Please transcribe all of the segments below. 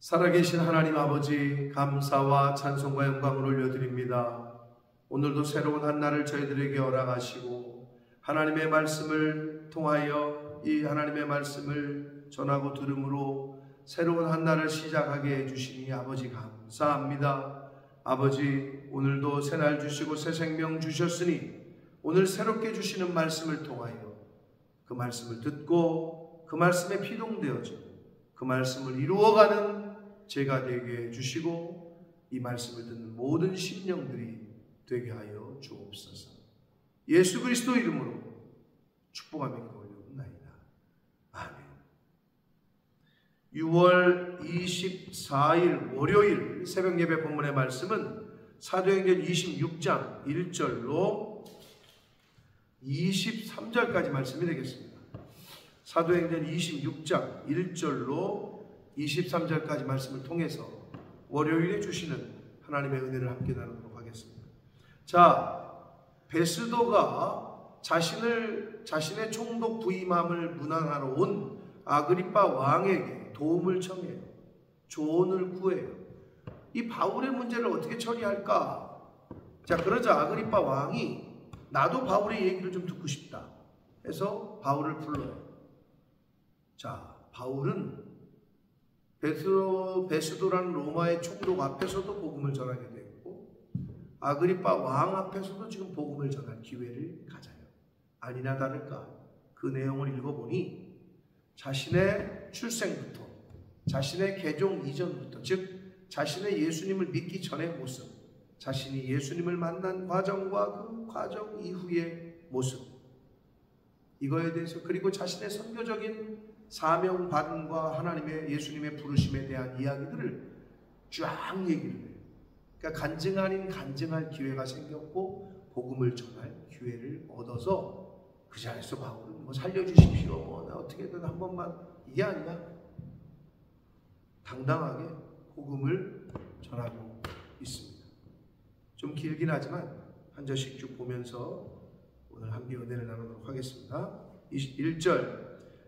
살아계신 하나님 아버지, 감사와 찬송과 영광을 올려드립니다. 오늘도 새로운 한 날을 저희들에게 허락하시고 하나님의 말씀을 통하여 이 하나님의 말씀을 전하고 들음으로 새로운 한 날을 시작하게 해주시니 아버지 감사합니다. 아버지, 오늘도 새날 주시고 새 생명 주셨으니 오늘 새롭게 주시는 말씀을 통하여 그 말씀을 듣고 그 말씀에 피동되어져 그 말씀을 이루어가는 제가 되게 해주시고 이 말씀을 듣는 모든 심령들이 되게 하여 주옵소서. 예수 그리스도 이름으로 축복하며 기도하옵나이다. 아멘. 6월 24일 월요일 새벽 예배 본문의 말씀은 사도행전 26장 1절로 23절까지 말씀이 되겠습니다. 사도행전 26장 1절로 23절까지 말씀을 통해서 월요일에 주시는 하나님의 은혜를 함께 나누도록 하겠습니다. 자, 베스도가 자신의 총독 부임함을 문안하러 온 아그리빠 왕에게 도움을 청해요. 조언을 구해요. 이 바울의 문제를 어떻게 처리할까? 자, 그러자 아그리빠 왕이 나도 바울의 얘기를 좀 듣고 싶다 해서 바울을 불러요. 자, 바울은 베스도라는 로마의 총독 앞에서도 복음을 전하게 되었고 아그리빠 왕 앞에서도 지금 복음을 전할 기회를 가져요. 아니나 다를까 그 내용을 읽어보니 자신의 출생부터 자신의 개종 이전부터 즉 자신의 예수님을 믿기 전의 모습, 자신이 예수님을 만난 과정과 그 과정 이후의 모습, 이거에 대해서 그리고 자신의 선교적인 사명받음과 하나님의 예수님의 부르심에 대한 이야기들을 쫙 얘기를 해요. 그러니까 간증 아닌 간증할 기회가 생겼고 복음을 전할 기회를 얻어서 그 자리에서 바울은 뭐 살려주십시오, 나 어떻게든 한 번만, 이게 아니라 당당하게 복음을 전하고 있습니다. 좀 길긴 하지만 한 절씩 쭉 보면서 오늘 함께 은혜를 나누도록 하겠습니다. 1절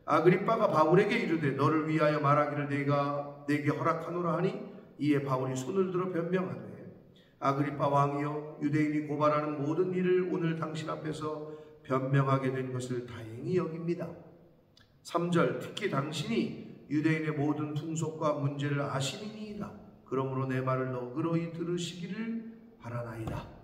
아그리빠가 바울에게 이르되 너를 위하여 말하기를 내가 내게 허락하노라 하니 이에 바울이 손을 들어 변명하되 아그리빠 왕이여 유대인이 고발하는 모든 일을 오늘 당신 앞에서 변명하게 된 것을 다행히 여깁니다. 3절 특히 당신이 유대인의 모든 풍속과 문제를 아시니이다. 그러므로 내 말을 너그러이 들으시기를 바라나이다.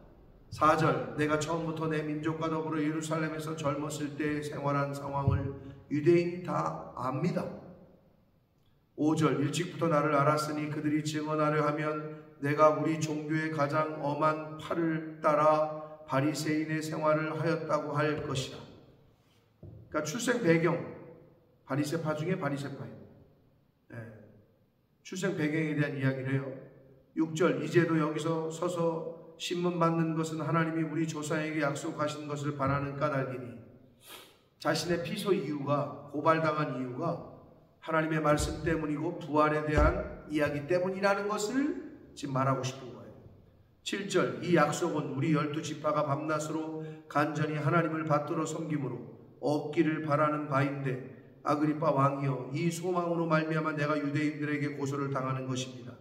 4절 내가 처음부터 내 민족과 더불어 예루살렘에서 젊었을 때 생활한 상황을 유대인이 다 압니다. 5절 일찍부터 나를 알았으니 그들이 증언하려 하면 내가 우리 종교의 가장 엄한 팔을 따라 바리새인의 생활을 하였다고 할 것이다. 그러니까 출생 배경 바리새파 중에 바리새파예요. 출생 배경에 대한 이야기를 해요. 6절 이제도 여기서 서서 신문 받는 것은 하나님이 우리 조상에게 약속하신 것을 바라는 까닭이니 자신의 피소 이유가 고발당한 이유가 하나님의 말씀 때문이고 부활에 대한 이야기 때문이라는 것을 지금 말하고 싶은 거예요. 7절 이 약속은 우리 12지파가 밤낮으로 간절히 하나님을 받들어 섬김으로 얻기를 바라는 바인데 아그리빠 왕이여 이 소망으로 말미암아 내가 유대인들에게 고소를 당하는 것입니다.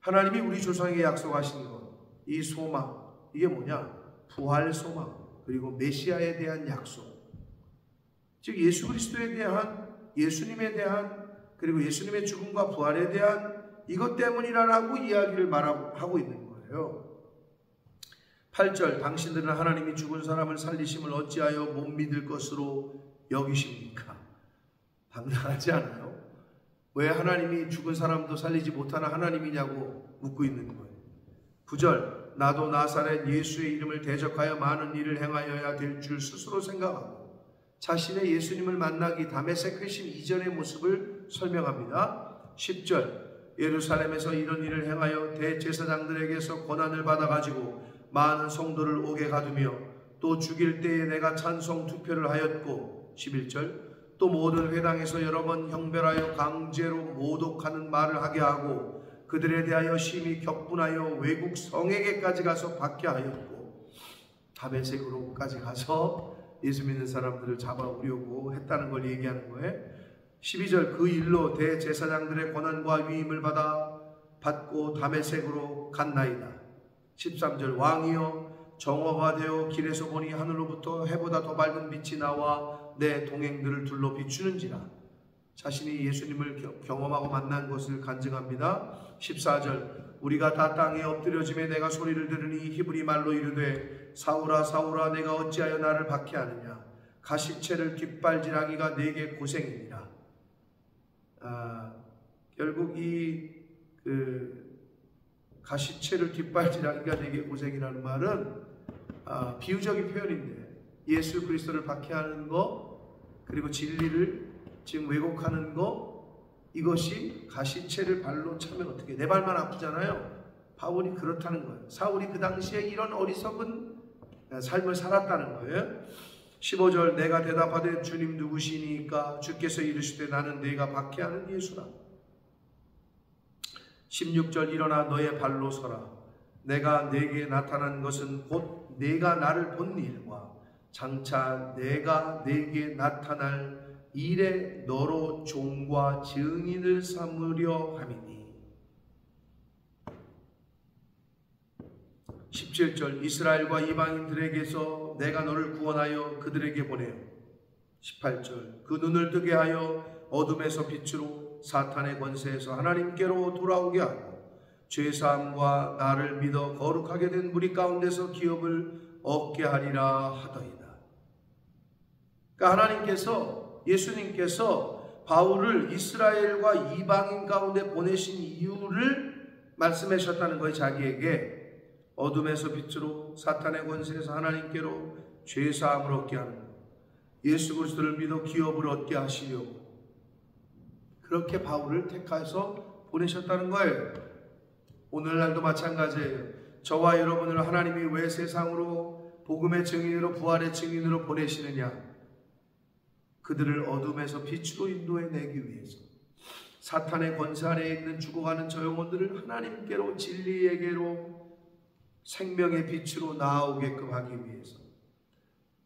하나님이 우리 조상에게 약속하신 것, 이 소망, 이게 뭐냐? 부활 소망, 그리고 메시아에 대한 약속, 즉 예수 그리스도에 대한, 예수님에 대한, 그리고 예수님의 죽음과 부활에 대한 이것 때문이라고 이야기를 말하고 있는 거예요. 8절 당신들은 하나님이 죽은 사람을 살리심을 어찌하여 못 믿을 것으로 여기십니까? 당당하지 않아요? 왜 하나님이 죽은 사람도 살리지 못하는 하나님이냐고 묻고 있는 거예요. 9절 나도 나사렛 예수의 이름을 대적하여 많은 일을 행하여야 될 줄 스스로 생각하고 자신의 예수님을 만나기 다메섹 회심 이전의 모습을 설명합니다. 10절 예루살렘에서 이런 일을 행하여 대제사장들에게서 권한을 받아가지고 많은 성도를 옥에 가두며 또 죽일 때에 내가 찬송 투표를 하였고 11절 또 모든 회당에서 여러 번 형별하여 강제로 모독하는 말을 하게 하고 그들에 대하여 심히 격분하여 외국 성에게까지 가서 받게 하였고 다메섹으로까지 가서 예수 믿는 사람들을 잡아오려고 했다는 걸 얘기하는 거예요. 12절 그 일로 대제사장들의 권한과 위임을 받고 다메섹으로 갔나이다. 13절 왕이여 정오가 되어 길에서 보니 하늘로부터 해보다 더 밝은 빛이 나와 내 동행들을 둘러 비추는지라. 자신이 예수님을 경험하고 만난 것을 간증합니다. 14절 우리가 다 땅에 엎드려짐에 내가 소리를 들으니 히브리 말로 이르되 사울아 사울아 내가 어찌하여 나를 박해하느냐. 가시채를 뒷발질하기가 내게 고생이니라. 결국 이 가시채를 뒷발질하기가 내게 고생이라는 말은 비유적인 표현인데 예수 그리스도를 박해하는 거 그리고 진리를 지금 왜곡하는 거 이것이 가시채를 발로 차면 어떻게 내 발만 아프잖아요. 바울이 그렇다는 거예요. 사울이 그 당시에 이런 어리석은 삶을 살았다는 거예요. 15절 내가 대답하되 주님 누구시니까 주께서 이르시되 나는 네가 박해하는 예수라. 16절 일어나 너의 발로 서라. 내가 네게 나타난 것은 곧 네가 나를 본 일과 장차 내가 네게 나타날 일에 너로 종과 증인을 삼으려 함이니. 17절 이스라엘과 이방인들에게서 내가 너를 구원하여 그들에게 보내어. 18절 그 눈을 뜨게 하여 어둠에서 빛으로 사탄의 권세에서 하나님께로 돌아오게 하고 죄사함과 나를 믿어 거룩하게 된 무리 가운데서 기업을 얻게 하리라 하더이다. 그러니까 하나님께서 예수님께서 바울을 이스라엘과 이방인 가운데 보내신 이유를 말씀하셨다는 거예요. 자기에게 어둠에서 빛으로 사탄의 권세에서 하나님께로 죄사함을 얻게 하는 것, 예수 그리스도를 믿어 기업을 얻게 하시려고 그렇게 바울을 택하여서 보내셨다는 거예요. 오늘날도 마찬가지예요. 저와 여러분을 하나님이 왜 세상으로 복음의 증인으로 부활의 증인으로 보내시느냐. 그들을 어둠에서 빛으로 인도해내기 위해서 사탄의 권세 안에 있는 죽어가는 저 영혼들을 하나님께로 진리에게로 생명의 빛으로 나아오게끔 하기 위해서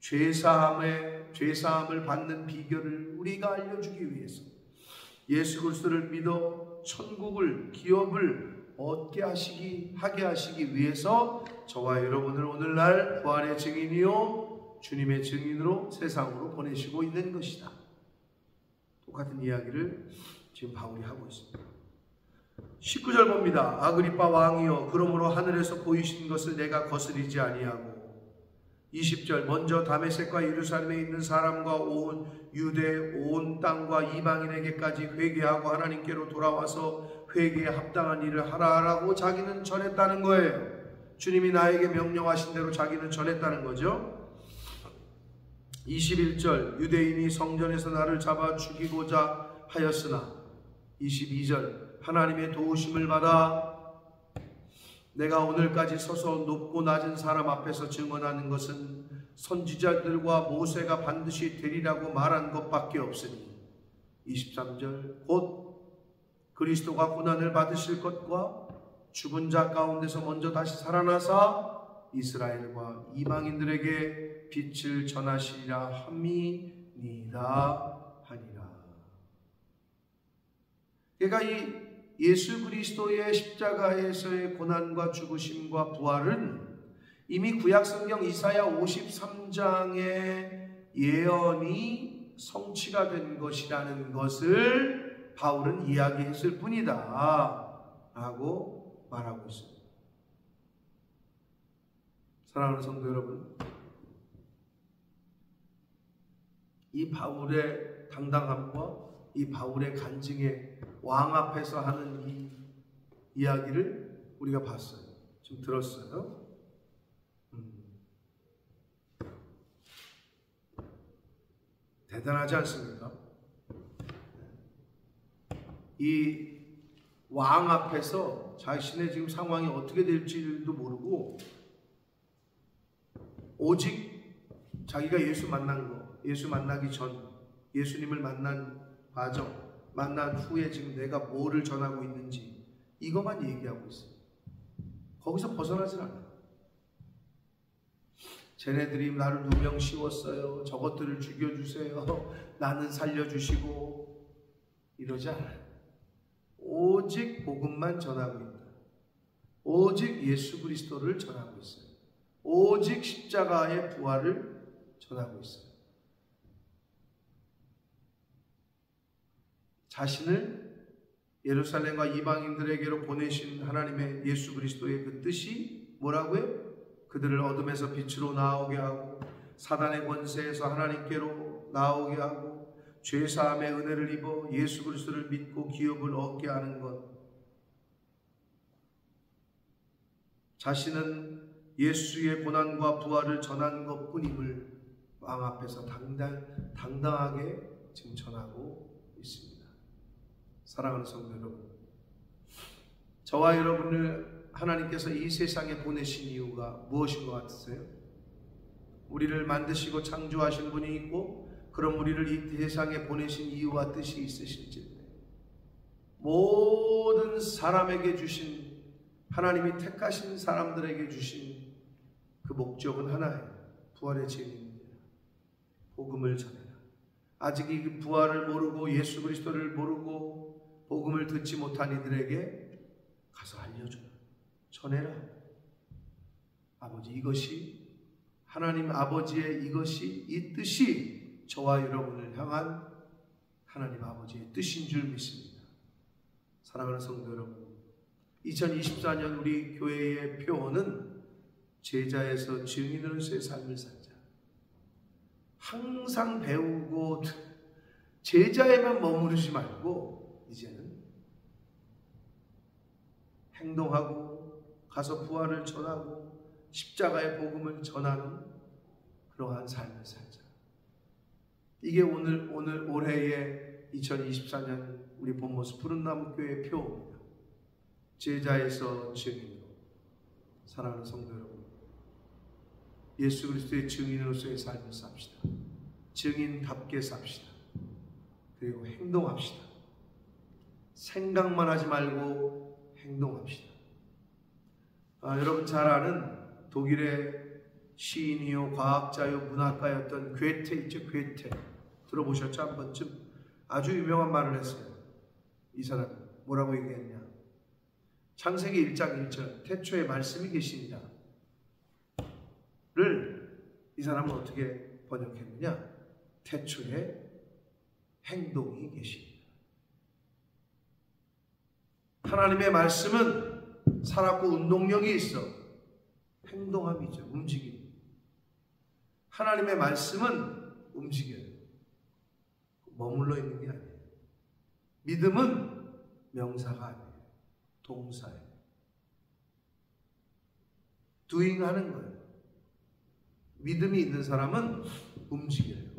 죄사함을 받는 비결을 우리가 알려주기 위해서 예수 그리스도를 믿어 천국을 기업을 얻게 하게 하시기 위해서 저와 여러분을 오늘날 부활의 증인이요 주님의 증인으로 세상으로 보내시고 있는 것이다. 똑같은 이야기를 지금 바울이 하고 있습니다. 19절 봅니다. 아그리빠 왕이여 그러므로 하늘에서 보이신 것을 내가 거스리지 아니하고. 20절 먼저 다메섹과 예루살렘에 있는 사람과 온 유대 온 땅과 이방인에게까지 회개하고 하나님께로 돌아와서 회개에 합당한 일을 하라라고 자기는 전했다는 거예요. 주님이 나에게 명령하신 대로 자기는 전했다는 거죠. 21절 유대인이 성전에서 나를 잡아 죽이고자 하였으나 22절 하나님의 도우심을 받아 내가 오늘까지 서서 높고 낮은 사람 앞에서 증언하는 것은 선지자들과 모세가 반드시 되리라고 말한 것밖에 없으니 23절 곧 그리스도가 고난을 받으실 것과 죽은 자 가운데서 먼저 다시 살아나사 이스라엘과 이방인들에게 빛을 전하시리라 함이니이다 하니라. 그러니까 이 예수 그리스도의 십자가에서의 고난과 죽으심과 부활은 이미 구약성경 이사야 53장의 예언이 성취가 된 것이라는 것을 바울은 이야기했을 뿐이다 라고 말하고 있습니다. 사랑하는 성도 여러분, 이 바울의 당당함과 이 바울의 간증에 왕 앞에서 하는 이 이야기를 우리가 봤어요. 좀 들었어요. 대단하지 않습니까? 이 왕 앞에서 자신의 지금 상황이 어떻게 될지도 모르고 오직 자기가 예수 만난 거, 예수 만나기 전, 예수님을 만난 과정, 만난 후에 지금 내가 뭐를 전하고 있는지 이것만 얘기하고 있어요. 거기서 벗어나질 않아요. 쟤네들이 나를 누명 씌웠어요. 저것들을 죽여주세요. 나는 살려주시고 이러지 않아요. 오직 복음만 전하고 있다. 오직 예수 그리스도를 전하고 있어요. 오직 십자가의 부활을 전하고 있어요. 자신을 예루살렘과 이방인들에게로 보내신 하나님의 예수 그리스도의 그 뜻이 뭐라고요? 그들을 어둠에서 빛으로 나오게 하고 사단의 권세에서 하나님께로 나오게 하고 죄사함의 은혜를 입어 예수 그리스도를 믿고 기업을 얻게 하는 것. 자신은 예수의 고난과 부활을 전한 것뿐임을 왕 앞에서 당당하게 지금 전하고 있습니다. 사랑하는 성도 여러분, 저와 여러분을 하나님께서 이 세상에 보내신 이유가 무엇인 것 같으세요? 우리를 만드시고 창조하신 분이 있고 그럼 우리를 이 세상에 보내신 이유와 뜻이 있으실지, 모든 사람에게 주신, 하나님이 택하신 사람들에게 주신 그 목적은 하나예요. 부활의 증인입니다. 복음을 전해라. 아직 이 부활을 모르고 예수 그리스도를 모르고 복음을 듣지 못한 이들에게 가서 알려줘라. 전해라. 아버지, 이것이 하나님 아버지의 이것이, 이 뜻이 저와 여러분을 향한 하나님 아버지의 뜻인 줄 믿습니다. 사랑하는 성도 여러분, 2024년 우리 교회의 표어는 제자에서 증인으로서의 삶을 살자. 항상 배우고 제자에만 머무르지 말고 이제는 행동하고 가서 부활을 전하고 십자가의 복음을 전하는 그러한 삶을 살자. 이게 올해의 2024년 우리 본모습 푸른나무 교회의 표입니다. 제자에서 증인으로. 사랑하는 성도 여러분, 예수 그리스도의 증인으로서의 삶을 삽시다. 증인답게 삽시다. 그리고 행동합시다. 생각만 하지 말고 행동합시다. 여러분 잘 아는 독일의 시인이요 과학자요 문학가였던 괴테 있죠. 괴테 들어보셨죠? 한 번쯤. 아주 유명한 말을 했어요. 이 사람 뭐라고 얘기했냐? 창세기 1장 1절 태초에 말씀이 계시니라 를 이 사람은 어떻게 번역했느냐? 태초에 행동이 계시니라. 하나님의 말씀은 살았고 운동력이 있어. 행동함이죠. 움직임. 하나님의 말씀은 움직여요. 머물러 있는 게 아니에요. 믿음은 명사가 아니에요. 동사예요. doing 하는 거예요. 믿음이 있는 사람은 움직여요.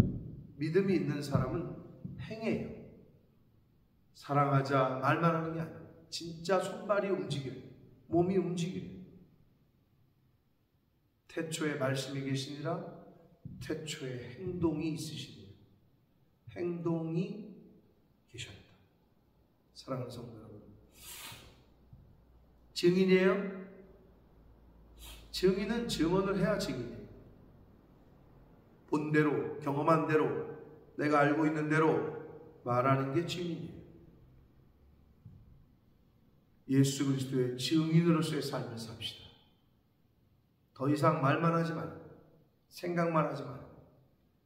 믿음이 있는 사람은 행해요. 사랑하자 말만 하는 게 아니에요. 진짜 손발이 움직여요. 몸이 움직여요. 태초에 말씀이 계시니라 태초에 행동이 있으시니라. 행동이 계셨다. 사랑하는 성도 여러분, 증인이에요? 증인은 증언을 해야 증인이에요. 본 대로, 경험한 대로, 내가 알고 있는 대로 말하는 게 증인이에요. 예수 그리스도의 증인으로서의 삶을 삽시다. 더 이상 말만 하지 말고 생각만 하지 말고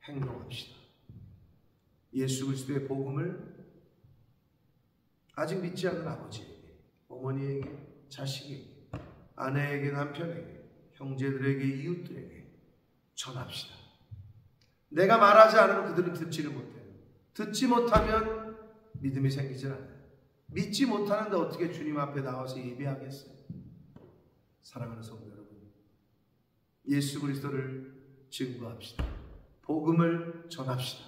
행동합시다. 예수 그리스도의 복음을 아직 믿지 않는 아버지에게, 어머니에게, 자식에게, 아내에게, 남편에게, 형제들에게, 이웃들에게 전합시다. 내가 말하지 않으면 그들은 듣지를 못해요. 듣지 못하면 믿음이 생기질 않아요. 믿지 못하는데 어떻게 주님 앞에 나와서 예배하겠어요? 사랑하는 성도 여러분, 예수 그리스도를 증거합시다. 복음을 전합시다.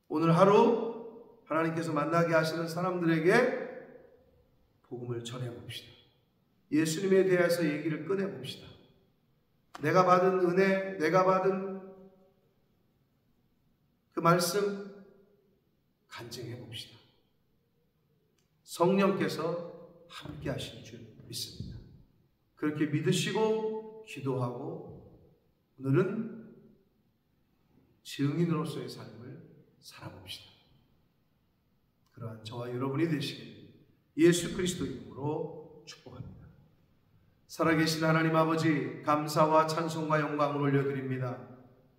오늘 하루 하나님께서 만나게 하시는 사람들에게 복음을 전해봅시다. 예수님에 대해서 얘기를 꺼내봅시다. 내가 받은 은혜, 내가 받은 그 말씀 간증해봅시다. 성령께서 함께 하실 줄 믿습니다. 그렇게 믿으시고 기도하고 오늘은 증인으로서의 삶을 살아봅시다. 그러한 저와 여러분이 되시길 예수 그리스도 이름으로 축복합니다. 살아계신 하나님 아버지, 감사와 찬송과 영광을 올려드립니다.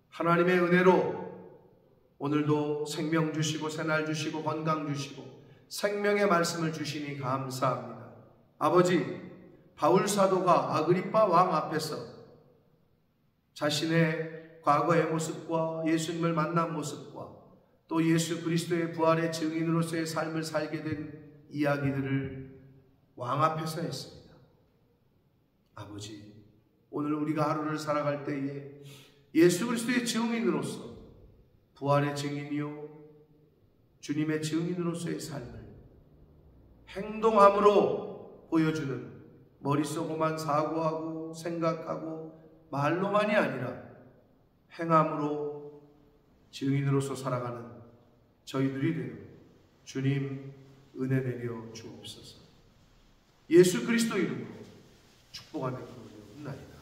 하나님의 은혜로 오늘도 생명 주시고 새날 주시고 건강 주시고 생명의 말씀을 주시니 감사합니다. 아버지, 바울 사도가 아그리빠 왕 앞에서 자신의 과거의 모습과 예수님을 만난 모습과 또 예수 그리스도의 부활의 증인으로서의 삶을 살게 된 이야기들을 왕 앞에서 했습니다. 아버지, 오늘 우리가 하루를 살아갈 때에 예수 그리스도의 증인으로서 부활의 증인이요 주님의 증인으로서의 삶을 행동함으로 보여주는, 머릿속으로만 사고하고 생각하고 말로만이 아니라 행함으로 증인으로서 살아가는 저희들이 되어 주님 은혜 내려 주옵소서. 예수 그리스도 이름으로 축복하며 기도드리옵나이다.